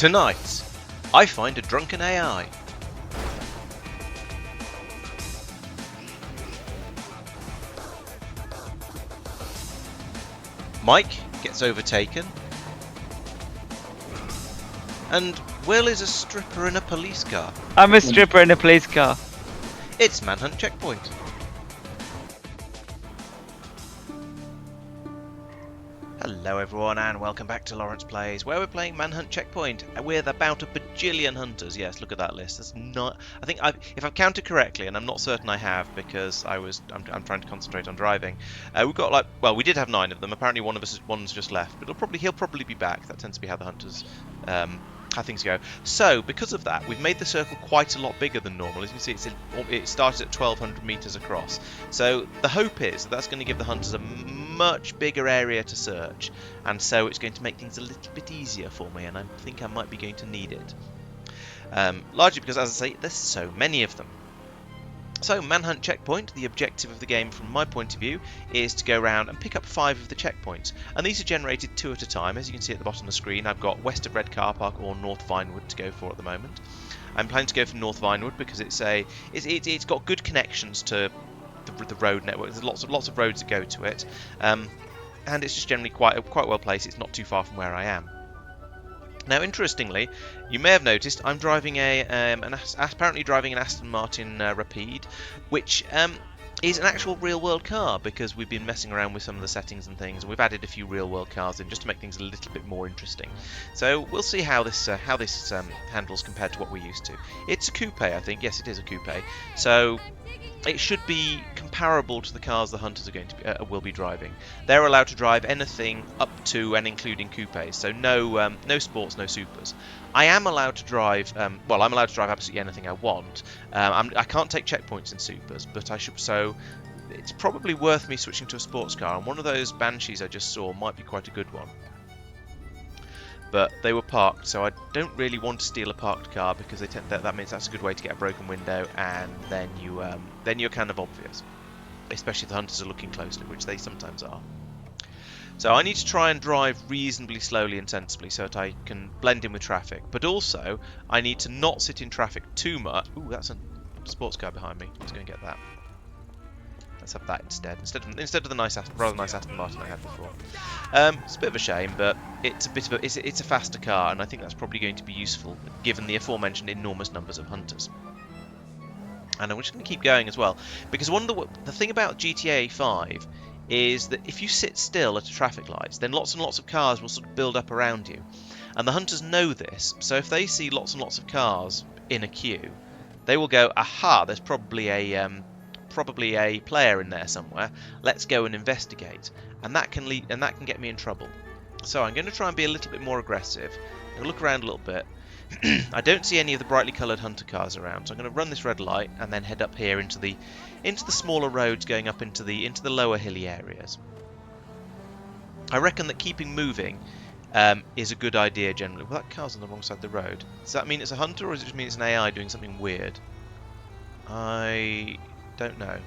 Tonight, I find a drunken AI. Mike gets overtaken. And Will is a stripper in a police car. I'm a stripper in a police car. It's Manhunt Checkpoint. Hello everyone and welcome back to Laurence Plays, where we're playing Manhunt Checkpoint with about a bajillion hunters. Yes, look at that list. That's not. I think if I've counted correctly, and I'm not certain I have because I'm trying to concentrate on driving. We've got we did have 9 of them. Apparently one's just left, but he'll probably be back. That tends to be how the hunters how things go. So because of that, we've made the circle quite a lot bigger than normal. As you can see, it started at 1,200 meters across. So the hope is that's going to give the hunters a much bigger area to search, and so it's going to make things a little bit easier for me, and I think I might be going to need it. Largely because, as I say, there's so many of them. So, Manhunt Checkpoint, the objective of the game from my point of view, is to go around and pick up 5 of the checkpoints. And these are generated 2 at a time. As you can see at the bottom of the screen, I've got West of Red Car Park or North Vinewood to go for at the moment. I'm planning to go for North Vinewood because it's got good connections to the road network. There's lots of roads that go to it, and it's just generally quite well placed. It's not too far from where I am. Now, interestingly, you may have noticed I'm driving apparently driving an Aston Martin Rapide, which is an actual real-world car because we've been messing around with some of the settings and things, and we've added a few real-world cars in just to make things a little bit more interesting. So we'll see how this handles compared to what we're used to. It's a coupe, I think. Yes, it is a coupe. So it should be comparable to the cars the hunters are going to will be driving. They're allowed to drive anything up to and including coupes, so no sports, no supers. I am allowed to drive. I'm allowed to drive absolutely anything I want. I can't take checkpoints in supers, but I should. So it's probably worth me switching to a sports car. And one of those Banshees I just saw might be quite a good one. But they were parked, so I don't really want to steal a parked car because that means that's a good way to get a broken window, and then you're kind of obvious, especially if the hunters are looking closely, which they sometimes are. So I need to try and drive reasonably slowly and sensibly so that I can blend in with traffic. But also, I need to not sit in traffic too much. Ooh, that's a sports car behind me. Let's go and get that. Let's have that instead of the rather nice Aston Martin I had before. It's a bit of a shame, but it's a faster car, and I think that's probably going to be useful given the aforementioned enormous numbers of hunters. And I'm just going to keep going as well, because the thing about GTA 5 is that if you sit still at a traffic light, then lots and lots of cars will sort of build up around you, and the hunters know this. So if they see lots and lots of cars in a queue, they will go, "Aha! There's probably a player in there somewhere. Let's go and investigate," and that can get me in trouble. So I'm going to try and be a little bit more aggressive. I'm going to look around a little bit. I don't see any of the brightly coloured hunter cars around, so I'm going to run this red light and then head up here into the smaller roads going up into the lower hilly areas. I reckon that keeping moving is a good idea generally. Well, that car's on the wrong side of the road. Does that mean it's a hunter, or does it just mean it's an AI doing something weird? I don't know.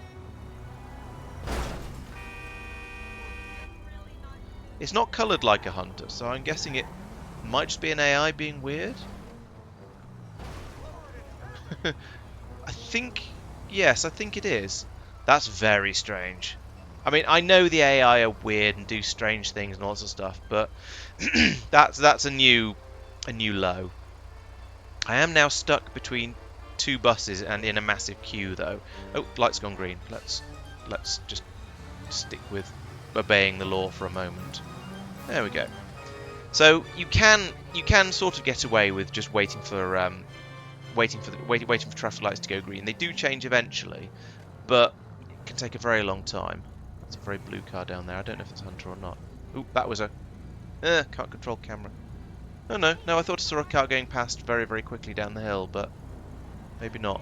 It's not coloured like a hunter, so I'm guessing it might just be an AI being weird. I think it is. That's very strange. I mean, I know the AI are weird and do strange things and all sorts of stuff, but that's a new low. I am now stuck between 2 buses and in a massive queue, though. Oh, light's gone green. Let's just stick with obeying the law for a moment. There we go. So you can sort of get away with just waiting for traffic lights to go green. They do change eventually, but it can take a very long time. It's a very blue car down there. I don't know if it's a hunter or not. Ooh, that was a can't control camera. Oh no, I thought I saw a car going past very, very quickly down the hill, but maybe not.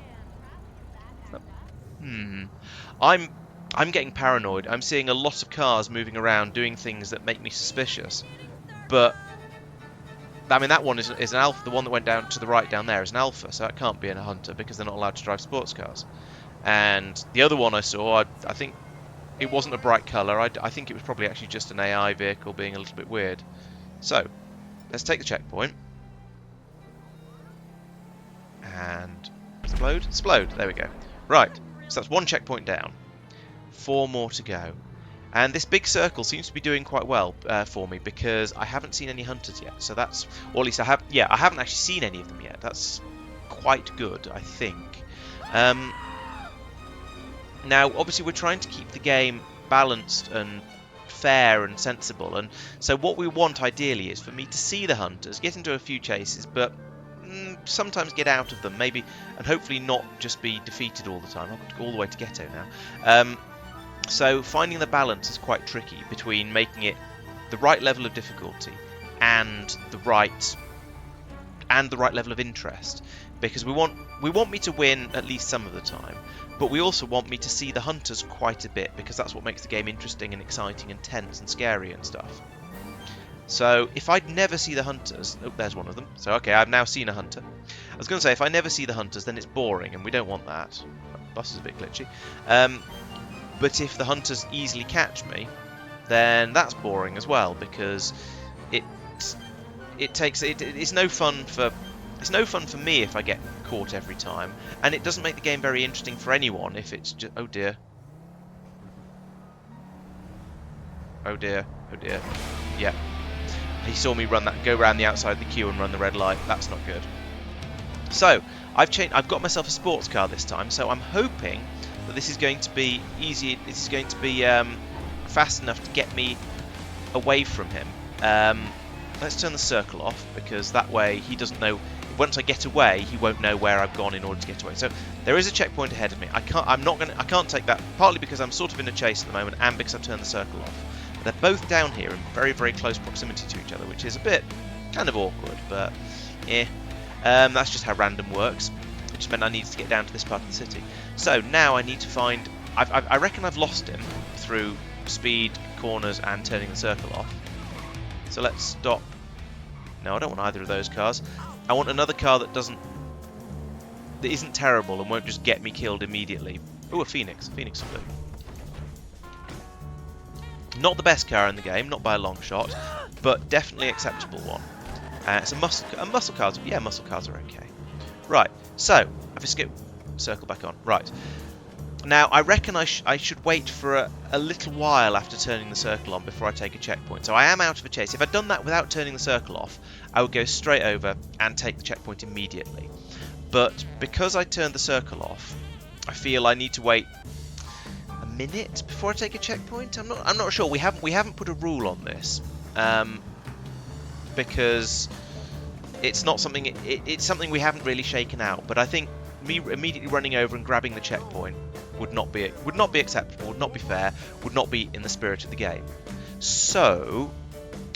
I'm getting paranoid. I'm seeing a lot of cars moving around doing things that make me suspicious. But I mean, that one is an alpha. The one that went down to the right down there is an alpha, so that can't be a hunter because they're not allowed to drive sports cars. And the other one I saw, I think it wasn't a bright colour. I think it was probably actually just an AI vehicle being a little bit weird. So let's take the checkpoint. Explode? Explode. There we go. Right. So that's 1 checkpoint down. 4 more to go. And this big circle seems to be doing quite well for me because I haven't seen any hunters yet. So that's, or at least I have. Yeah, I haven't actually seen any of them yet. That's quite good, I think. Now, obviously, we're trying to keep the game balanced and fair and sensible, and so what we want ideally is for me to see the hunters, get into a few chases, but sometimes get out of them, maybe, and hopefully not just be defeated all the time. I've got to go all the way to Ghetto now. So finding the balance is quite tricky between making it the right level of difficulty and the right level of interest, because we want me to win at least some of the time, but we also want me to see the hunters quite a bit, because that's what makes the game interesting and exciting and tense and scary and stuff. So if I'd never see the hunters, oh, there's one of them. So okay, I've now seen a hunter. I was going to say, if I never see the hunters, then it's boring, and we don't want that. The bus is a bit glitchy. But if the hunters easily catch me, then that's boring as well, because it's no fun for me if I get caught every time, and it doesn't make the game very interesting for anyone if it's just, oh dear, oh dear, oh dear, yeah. He saw me go around the outside of the queue and run the red light. That's not good. So I've got myself a sports car this time, so I'm hoping that this is going to be easy. This is going to be fast enough to get me away from him. Let's turn the circle off, because that way he doesn't know. Once I get away, he won't know where I've gone in order to get away. So there is a checkpoint ahead of me. I can't take that, partly because I'm sort of in a chase at the moment, and because I've turned the circle off. They're both down here in very, very close proximity to each other, which is a bit kind of awkward, but yeah. That's just how random works. It just meant I needed to get down to this part of the city. So now I need to find. I reckon I've lost him through speed, corners, and turning the circle off. So let's stop. No, I don't want either of those cars. I want another car that isn't terrible and won't just get me killed immediately. Ooh, a Phoenix. Phoenix blue. Not the best car in the game, not by a long shot, but definitely acceptable one. It's a muscle cars. Yeah, muscle cars are okay. Right, so I've escaped. Circle back on. Right. Now, I reckon I should wait for a little while after turning the circle on before I take a checkpoint. So I am out of a chase. If I'd done that without turning the circle off, I would go straight over and take the checkpoint immediately. But because I turned the circle off, I feel I need to wait a minute before I take a checkpoint. I'm not sure. We haven't put a rule on this, because it's not something. It's something we haven't really shaken out. But I think me immediately running over and grabbing the checkpoint would not be acceptable, would not be fair, would not be in the spirit of the game. So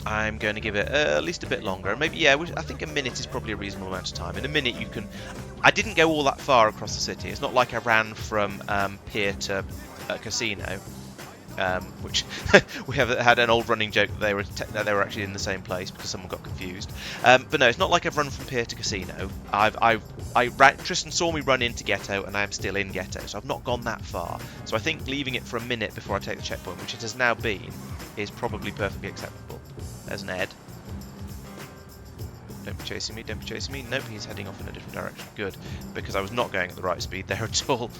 I'm going to give it at least a bit longer. Maybe, yeah, I think a minute is probably a reasonable amount of time. In a minute you can. I didn't go all that far across the city. It's not like I ran from pier to casino, which we have had an old running joke that they were actually in the same place because someone got confused. But no, it's not like I've run from pier to casino. Tristan saw me run into Ghetto, and I am still in Ghetto, so I've not gone that far. So I think leaving it for a minute before I take the checkpoint, which it has now been, is probably perfectly acceptable. There's an Ed. Don't be chasing me, don't be chasing me. Nope, he's heading off in a different direction. Good, because I was not going at the right speed there at all.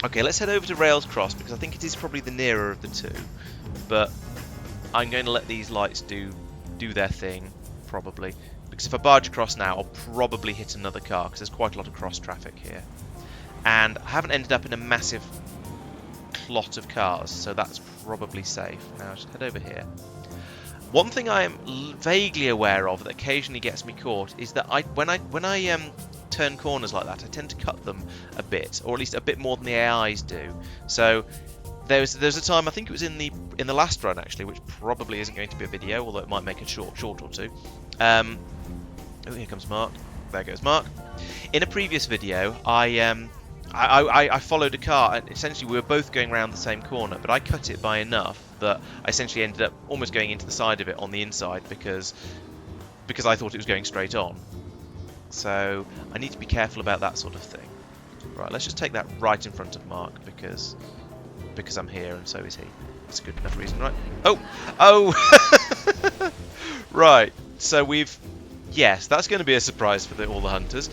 Okay, let's head over to Rails Cross, because I think it is probably the nearer of the two. But I'm going to let these lights do their thing, probably. Because if I barge across now, I'll probably hit another car, because there's quite a lot of cross traffic here. And I haven't ended up in a massive clot of cars, so that's probably safe. Now, I'll just head over here. One thing I am vaguely aware of that occasionally gets me caught is that when I turn corners like that, I tend to cut them a bit, or at least a bit more than the AIs do. So there's a time, I think it was in the last run actually, which probably isn't going to be a video, although it might make a short or two. Oh, here comes Marc. There goes Marc. In a previous video, I followed a car, and essentially we were both going around the same corner, but I cut it by enough that I essentially ended up almost going into the side of it on the inside because I thought it was going straight on. So I need to be careful about that sort of thing. Right, let's just take that right in front of Marc because I'm here and so is he. That's a good enough reason, right? Oh! Right, so yes, that's going to be a surprise for all the hunters.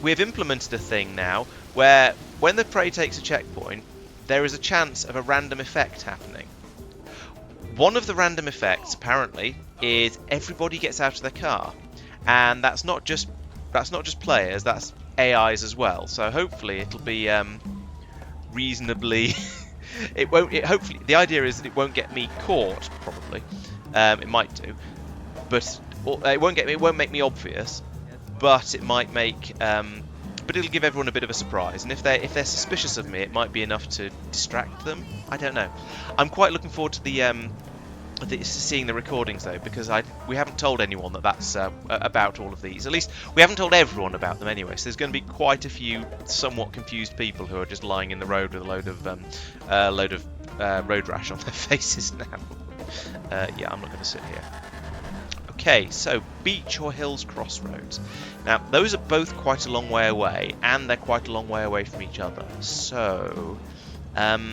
we've implemented a thing now where when the prey takes a checkpoint, there is a chance of a random effect happening. One of the random effects, apparently, is everybody gets out of their car, and that's not just players, that's AIs as well. So hopefully it'll be reasonably. Hopefully the idea is that it won't get me caught. Probably, it might do, but it won't get me. It won't make me obvious, but it might make. But it'll give everyone a bit of a surprise, and if they're suspicious of me, it might be enough to distract them. I don't know. I'm quite looking forward to seeing the recordings though, because we haven't told anyone that's about all of these. At least we haven't told everyone about them anyway. So there's going to be quite a few somewhat confused people who are just lying in the road with a load of road rash on their faces now. Yeah, I'm not going to sit here. Okay, so beach or hills crossroads. Now, those are both quite a long way away, and they're quite a long way away from each other. So, I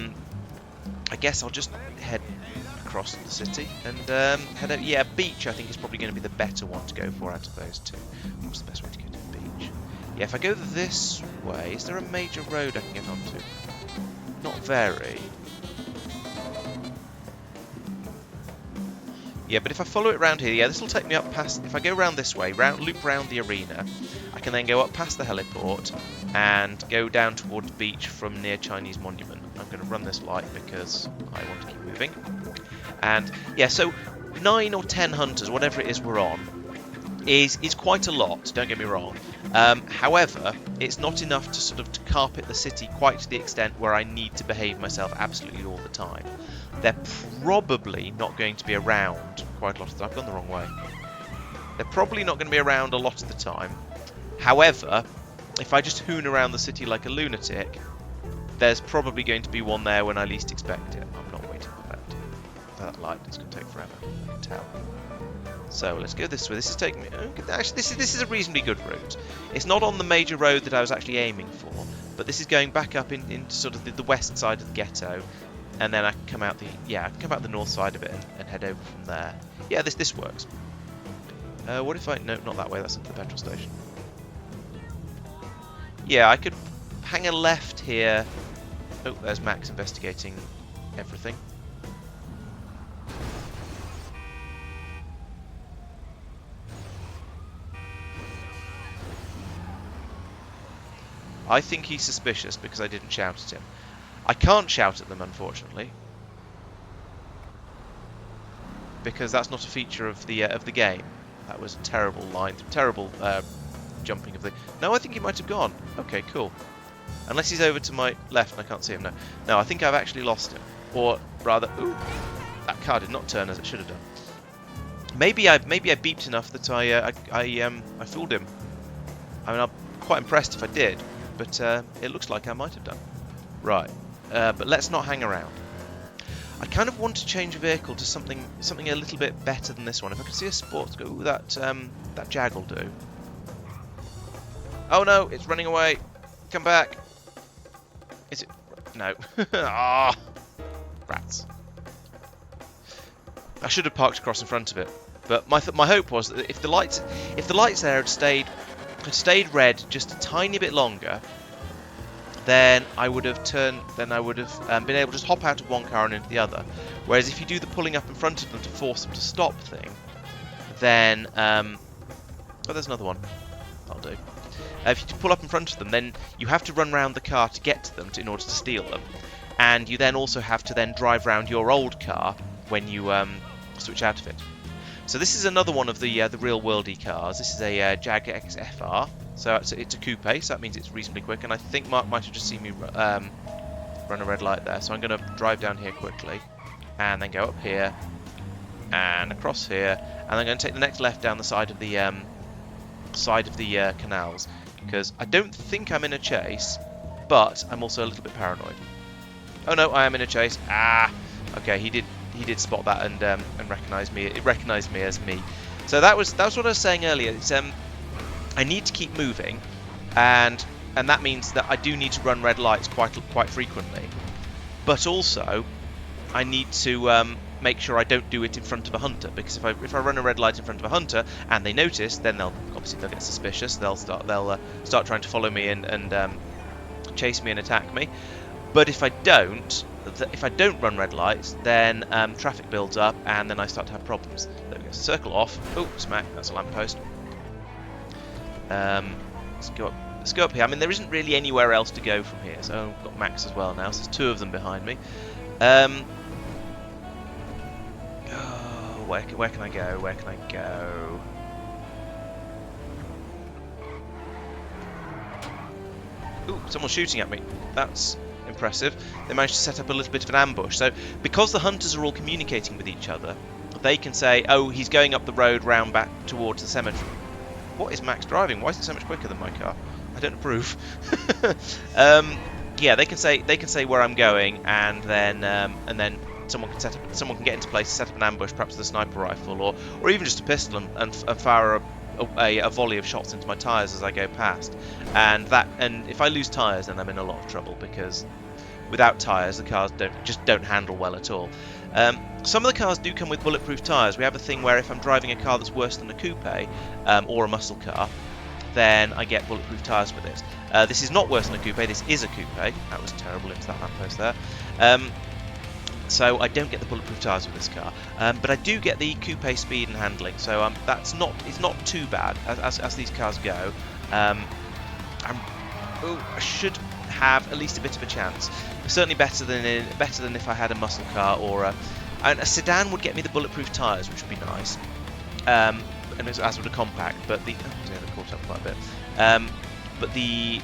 guess I'll just head across the city and head out. Yeah, beach I think is probably going to be the better one to go for out of those two. What's the best way to get to the beach? Yeah, if I go this way, is there a major road I can get onto? Not very. Yeah, but if I follow it around here, yeah, this will take me up past. If I go around this way, loop round the arena, I can then go up past the heliport and go down towards the beach from near Chinese Monument. I'm going to run this light because I want to keep moving. And yeah, so 9 or 10 hunters, whatever it is we're on, is quite a lot. Don't get me wrong. However, it's not enough to sort of to carpet the city quite to the extent where I need to behave myself absolutely all the time. They're probably not going to be around quite a lot of the time. I've gone the wrong way. They're probably not going to be around a lot of the time. However, if I just hoon around the city like a lunatic, there's probably going to be one there when I least expect it. I'm not waiting for that light. It's going to take forever. I can tell. So let's go this way. This is taking me. Actually, this is a reasonably good route. It's not on the major road that I was actually aiming for, but this is going back up into sort of the west side of the ghetto. And then I can come out the north side of it and head over from there. Yeah, this works. What if no, not that way. That's into the petrol station. Yeah, I could hang a left here. Oh, there's Max investigating everything. I think he's suspicious because I didn't shout at him. I can't shout at them, unfortunately, because that's not a feature of the game. That was a terrible line, terrible jumping of the. No, I think he might have gone. Okay, cool. Unless he's over to my left and I can't see him now. No, I think I've actually lost him, or rather, ooh, that car did not turn as it should have done. Maybe I beeped enough that I fooled him. I mean, I'm quite impressed if I did, but it looks like I might have done. Right. But let's not hang around. I kind of want to change a vehicle to something a little bit better than this one. If I could see a sports car, ooh, that Jag will do. Oh no, it's running away. Come back. Is it? No. Ah, rats. I should have parked across in front of it. But my hope was that if the lights there had stayed red just a tiny bit longer, then I would have been able to just hop out of one car and into the other. Whereas if you do the pulling up in front of them to force them to stop thing, then oh, there's another one. That'll do. If you pull up in front of them, then you have to run around the car to get to them in order to steal them, and you then also have to then drive around your old car when you switch out of it. So this is another one of the real worldy cars. This is a Jag XFR. So it's a coupe, so that means it's reasonably quick, and I think Marc might have just seen me run a red light there, so I'm going to drive down here quickly, and then go up here, and across here, and I'm going to take the next left down the side of the canals, because I don't think I'm in a chase, but I'm also a little bit paranoid. Oh no, I am in a chase. Ah, okay, he did spot that and recognise me. It recognised me as me. So that was what I was saying earlier. It's I need to keep moving, and that means that I do need to run red lights quite frequently. But also, I need to make sure I don't do it in front of a hunter, because if I run a red light in front of a hunter and they notice, then they'll get suspicious. They'll start trying to follow me and chase me and attack me. But if I don't run red lights, then traffic builds up and then I start to have problems. There we go. Circle off. Oh, smack! That's a lamppost. Let's go up. Let's go up here. I mean, there isn't really anywhere else to go from here. So I've got Max as well now. So there's 2 of them behind me. Where can I go? Where can I go? Ooh, someone's shooting at me. That's impressive. They managed to set up a little bit of an ambush. So because the hunters are all communicating with each other, they can say, oh, he's going up the road round back towards the cemetery. What is Max driving? Why is it so much quicker than my car? I don't approve. Yeah, they can say where I'm going, and then someone can get into place, set up an ambush, perhaps with a sniper rifle or even just a pistol, and fire a volley of shots into my tyres as I go past. And if I lose tyres, then I'm in a lot of trouble, because without tyres the cars don't handle well at all. Some of the cars do come with bulletproof tyres. We have a thing where if I'm driving a car that's worse than a coupe or a muscle car, then I get bulletproof tyres with it. This is not worse than a coupe, this is a coupe. That was terrible into that lamppost there. So I don't get the bulletproof tyres with this car, but I do get the coupe speed and handling. So it's not too bad as these cars go. I should have at least a bit of a chance. Certainly better than if I had a muscle car or a sedan would get me the bulletproof tyres, which would be nice. And as would a compact, but they've caught up quite a bit. But the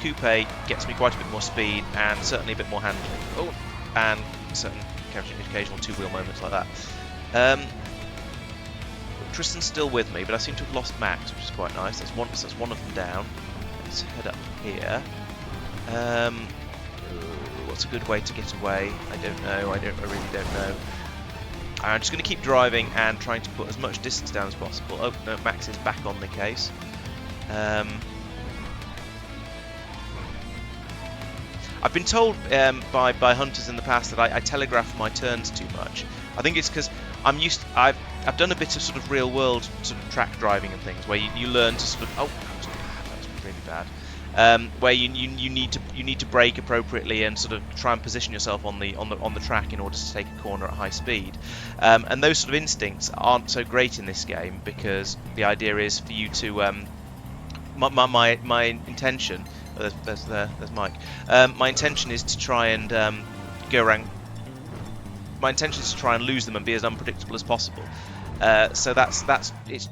coupe gets me quite a bit more speed and certainly a bit more handling. Oh, and certain occasional 2-wheel moments like that. Tristan's still with me, but I seem to have lost Max, which is quite nice. That's one of them down. Let's head up here. What's a good way to get away? I don't know. I really don't know. I'm just going to keep driving and trying to put as much distance down as possible. Oh no, Max is back on the case. I've been told by hunters in the past that I telegraph my turns too much. I think it's because I've done a bit of sort of real world sort of track driving and things where you learn to sort of that was really bad. Where you need to brake appropriately and sort of try and position yourself on the track in order to take a corner at high speed. And those sort of instincts aren't so great in this game, because the idea is for you to my intention. There's Mike. My intention is to try and go around. My intention is to try and lose them and be as unpredictable as possible. So that's it's.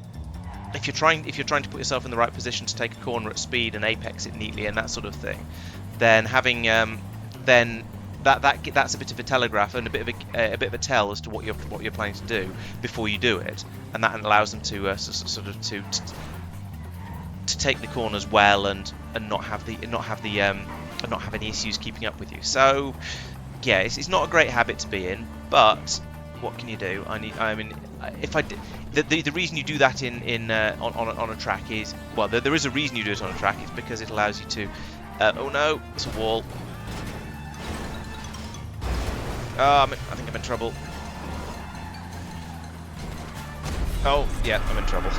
If you're trying to put yourself in the right position to take a corner at speed and apex it neatly and that sort of thing, then having that's a bit of a telegraph and a bit of a tell as to what you're planning to do before you do it, and that allows them to to take the corners well and not have any issues keeping up with you. So yeah, it's not a great habit to be in, but what can you do? The reason you do that on a track is, well, there is a reason you do it on a track. It's because it allows you to. Oh no, it's a wall. I think I'm in trouble. Oh yeah, I'm in trouble.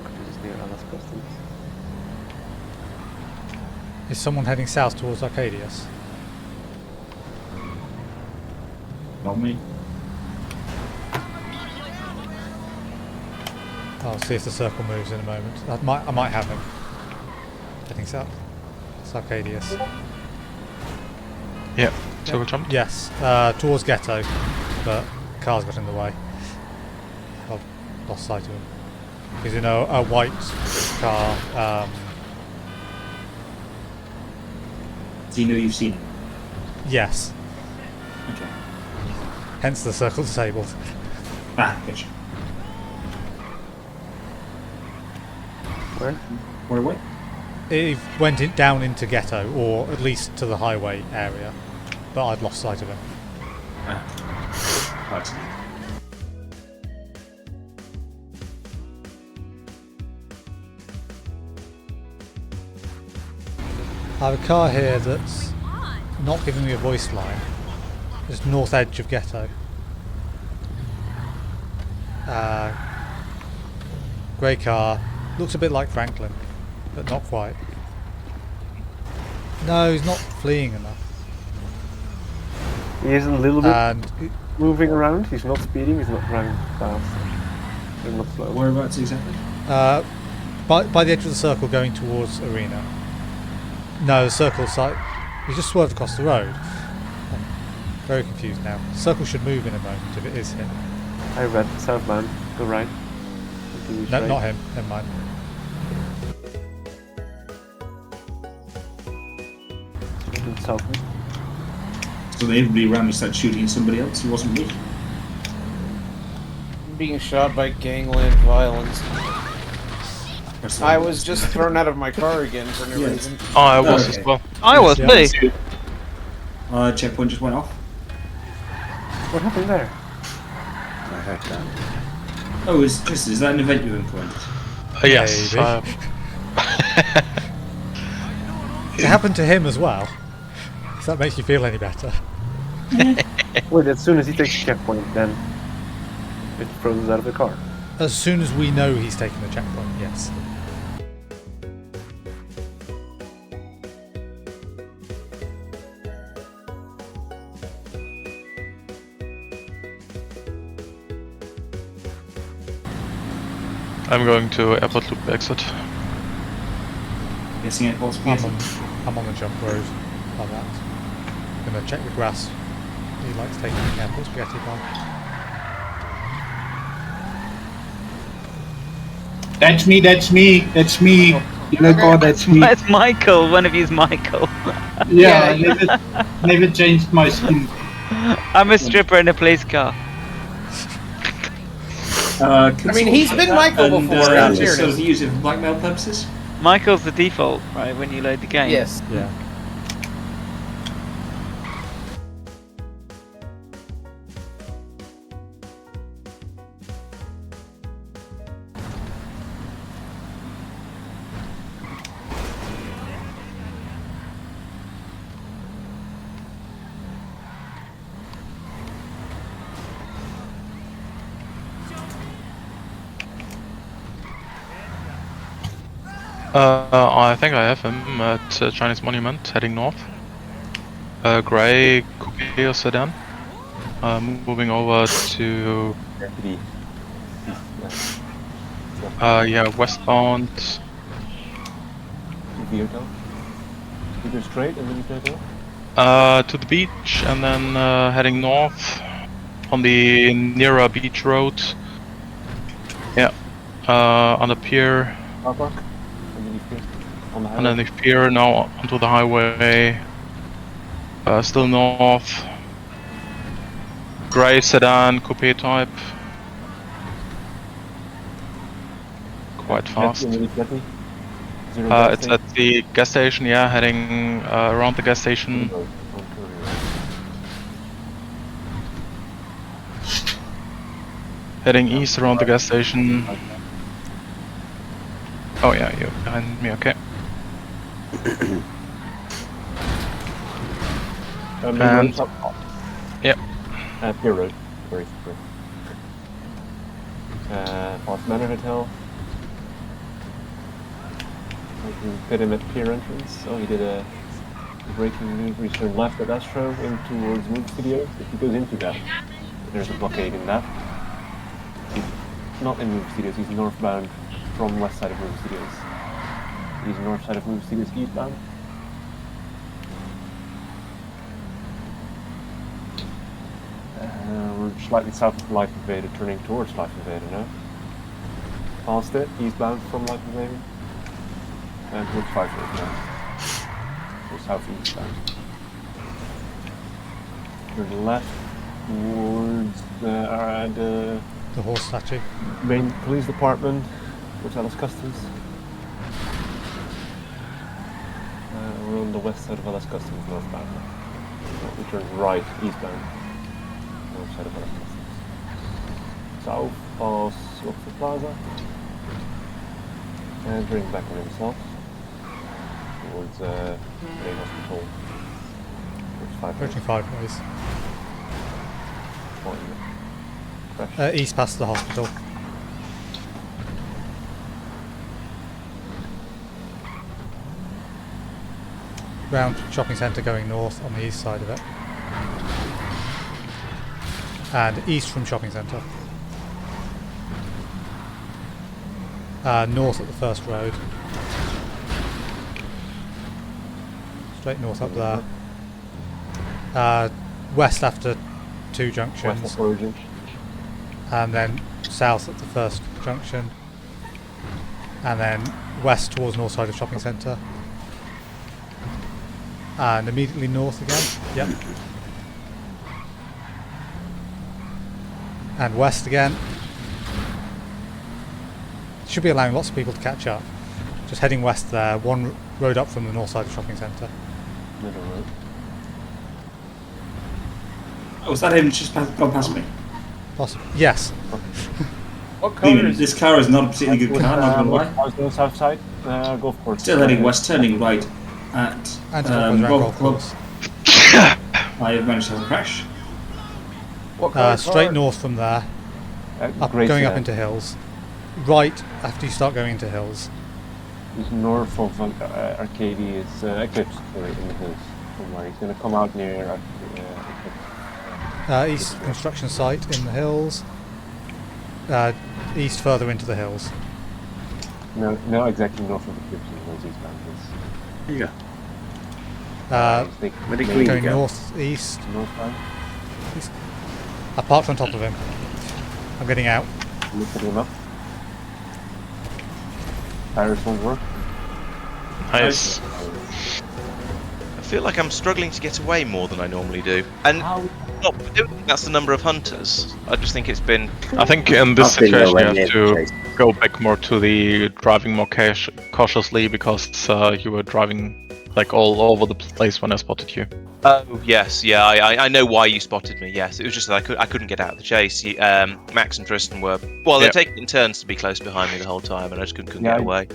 cockatoos near Alas Customs. Is someone heading south towards Arcadius? Not me. I'll see if the circle moves in a moment. I might have him. Heading south. It's Arcadius. Yeah, circle jump. Yes, towards Ghetto, but cars got in the way. I've lost sight of him. He's in a white car. Do you know you've seen him? Yes, Okay. hence the circle disabled. Ah, gotcha. Where? Where what? He went down into Ghetto, or at least to the highway area, but I'd lost sight of him. Ah. Right. I have a car here that's not giving me a voice line. It's north edge of Ghetto. Grey car. Looks a bit like Franklin, but not quite. No, he's not fleeing enough. He is a little bit And moving around. He's not speeding. He's not driving fast. He's not slow. Whereabouts exactly? by the edge of the circle going towards Arena. No, the circle side. He just swerved across the road. I'm very confused now. The circle should move in a moment if it is him. I read southbound. Go right. Continues No, right. not him. Never mind. And southwest. So everybody around me started shooting at somebody else who wasn't me. Being shot by gangland violence. I was just thrown out of my car again for no reason. Oh, I was Okay. as well. I was Yeah. too. Checkpoint just went off. What happened there? I heard that. Oh, Tristan, is that an event you implemented? Yes. Maybe. It happened to him as well. If that makes you feel any better. Wait, as soon as he takes the checkpoint, then it throws us out of the car. As soon as we know he's taken the checkpoint, yes. I'm going to airport loop exit. Guessing airport's I'm exit. on the jump road like that. Gonna check the grass. He likes taking the airport spaghetti bomb. That's me. You know, God, that's me. Where's Michael? One of you's Michael. Yeah, I never changed my skin. I'm a stripper in a police car. I mean, he's been Michael before, in Just sort of fairness. use it for blackmail purposes. Michael's the default, right, when you load the game. Yes. Yeah. I think I have him at Chinese Monument, heading north. Grey coupe or sedan. Moving over to yeah, westbound. You go straight and then you go To the beach and then heading north on the nearer beach road. Yeah, on the pier. car park. On the highway. Underneath pier, now onto the highway. Still north. Grey sedan, coupe type. Quite fast. It's at the gas station, yeah, heading around the gas station. Heading east around the gas station. Oh yeah, you're behind me, okay. And yep. Pier Road. Very super. Past Manor Hotel. You hit him at pier entrance. Oh, he did a braking maneuver. He turned left at Astro in towards Move Studios. If he goes into that, there's a blockade in that. He's not in Move Studios, he's northbound from west side of Move Studios. He's north side of Move Studios eastbound. We're slightly south of Life Invader, turning towards Life Invader now. Past it, eastbound from Life Invader. And towards 5 Road now. So southeast bound. Turn left towards the horse statue. main police department, towards Alice Customs. We're on the west side of Alice Customs, northbound. We turn right, eastbound. North side of Alice Customs. South past Oxford Plaza. And turning back on himself. Towards main hospital. Towards 5 Approaching 5 ways. Crash. East past the hospital. Round shopping centre going north on the east side of it. And east from shopping centre. North at the first road. Straight north up there. West after 2 junctions. West origin. And then south at the first junction. And then west towards north side of shopping centre. And immediately north again. Yep. And west again. Should be allowing lots of people to catch up. Just heading west there, 1 road up from the north side of shopping centre. Middle road. Oh, was that him just gone past me? Possibly. Yes. What I colour mean, is this car is not a particularly good car, not gonna lie. On south side, golf course. Still heading west, turning right at Golf Club. course. I have managed to have a crash. What colour Straight car? north from there, going up into hills. Right after you start going into hills. He's north of Arcadia, is Eclipse, sorry, in the hills. From where he's going to come out near East construction site in the hills. East further into the hills. No, exactly north of Eclipse in the hills, eastbound. There you go. Where did Green Going go? northeast. Northbound. I parked on top of him. I'm getting out. Look at him up. Tires won't work. Nice. I feel like I'm struggling to get away more than I normally do. And I don't think that's the number of hunters. I just think it's been... I think in this I've been situation you nowhere have near to the chase. go back more to the driving more cautiously because you were driving like all over the place when I spotted you. Oh, yes, yeah, I know why you spotted me, yes. It was just that I couldn't get out of the chase. Max and Tristan were... Well, they're taking turns to be close behind me the whole time, and I just couldn't get away.